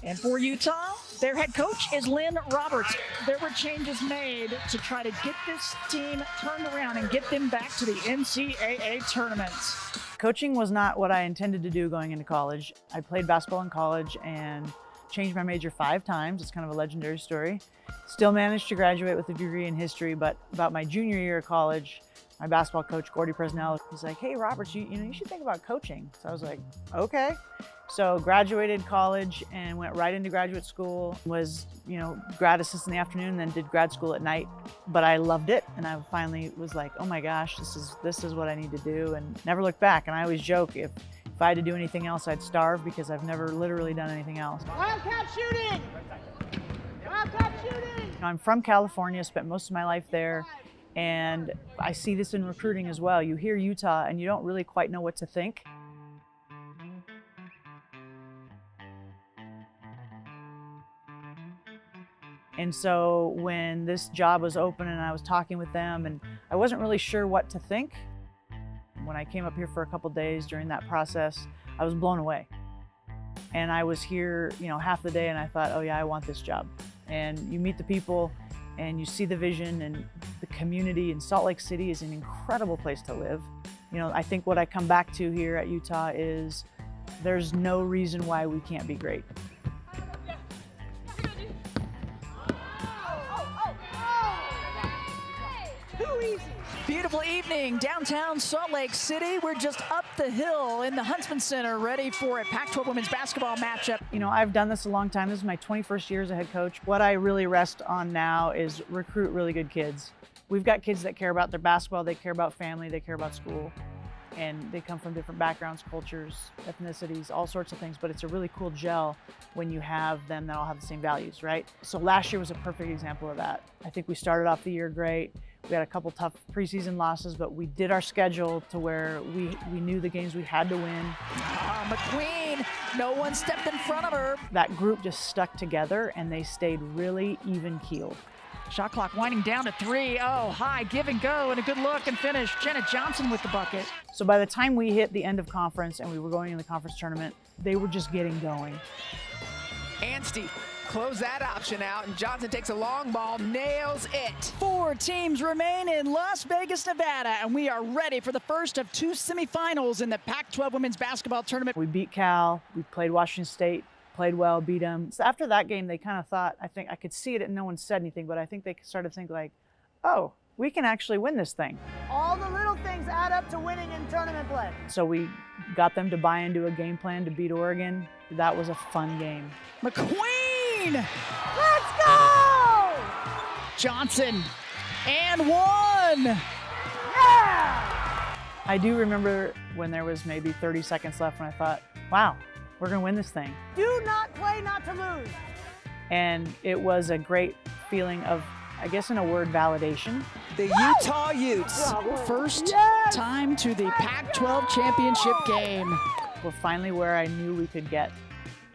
And for Utah, their head coach is Lynne Roberts. There were changes made to try to get this team turned around and get them back to the NCAA Tournament. Coaching was not what I intended to do going into college. I played basketball in college and changed my major 5 times. It's kind of a legendary story. Still managed to graduate with a degree in history, but about my junior year of college, my basketball coach, Gordy Presnell, he's like, "Hey, Roberts, you should think about coaching." So I was like, okay. So graduated college and went right into graduate school. Was, grad assistant in the afternoon, then did grad school at night. But I loved it, and I finally was like, oh my gosh, this is what I need to do, and never looked back. And I always joke, if I had to do anything else, I'd starve, because I've never literally done anything else. Wildcat shooting! Wildcat shooting! I'm from California, spent most of my life there. And I see this in recruiting as well. You hear Utah and you don't really quite know what to think. And so when this job was open and I was talking with them, and I wasn't really sure what to think, when I came up here for a couple days during that process, I was blown away. And I was here, half the day, and I thought, oh yeah, I want this job. And you meet the people and you see the vision, and the community in Salt Lake City is an incredible place to live. I think what I come back to here at Utah is there's no reason why we can't be great. Too easy. Beautiful evening, downtown Salt Lake City. We're just up the hill in the Huntsman Center, ready for a Pac-12 women's basketball matchup. I've done this a long time. This is my 21st year as a head coach. What I really rest on now is recruit really good kids. We've got kids that care about their basketball, they care about family, they care about school, and they come from different backgrounds, cultures, ethnicities, all sorts of things, but it's a really cool gel when you have them that all have the same values, right? So last year was a perfect example of that. I think we started off the year great. We had a couple tough preseason losses, but we did our schedule to where we knew the games we had to win. McQueen, no one stepped in front of her. That group just stuck together and they stayed really even-keeled. Shot clock winding down to 3. Oh, high, give and go, and a good look and finish. Jenna Johnson with the bucket. So by the time we hit the end of conference and we were going in the conference tournament, they were just getting going. Anstey close that option out, and Johnson takes a long ball, nails it. 4 teams remain in Las Vegas, Nevada, and we are ready for the first of 2 semifinals in the Pac-12 women's basketball tournament. We beat Cal, we played Washington State, played well, beat them. So after that game, they kind of thought, I think I could see it and no one said anything, but I think they started to think like, oh, we can actually win this thing. All the little things add up to winning in tournament play. So we got them to buy into a game plan to beat Oregon. That was a fun game. McQueen! Let's go! Johnson, and 1! Yeah! I do remember when there was maybe 30 seconds left when I thought, wow, we're gonna win this thing. Do not play not to lose. And it was a great feeling of, I guess in a word, validation. The Utah Utes. First time to the Pac-12 championship game. We're finally where I knew we could get,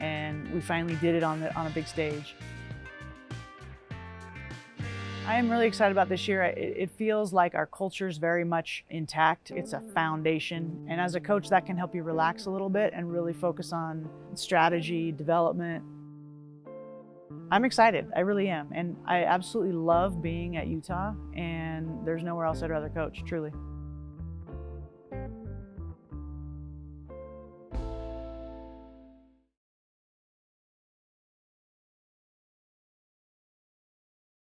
and we finally did it on a big stage. I am really excited about this year. It feels like our culture is very much intact. It's a foundation, and as a coach, that can help you relax a little bit and really focus on strategy, development. I'm excited, I really am, and I absolutely love being at Utah, and there's nowhere else I'd rather coach, truly.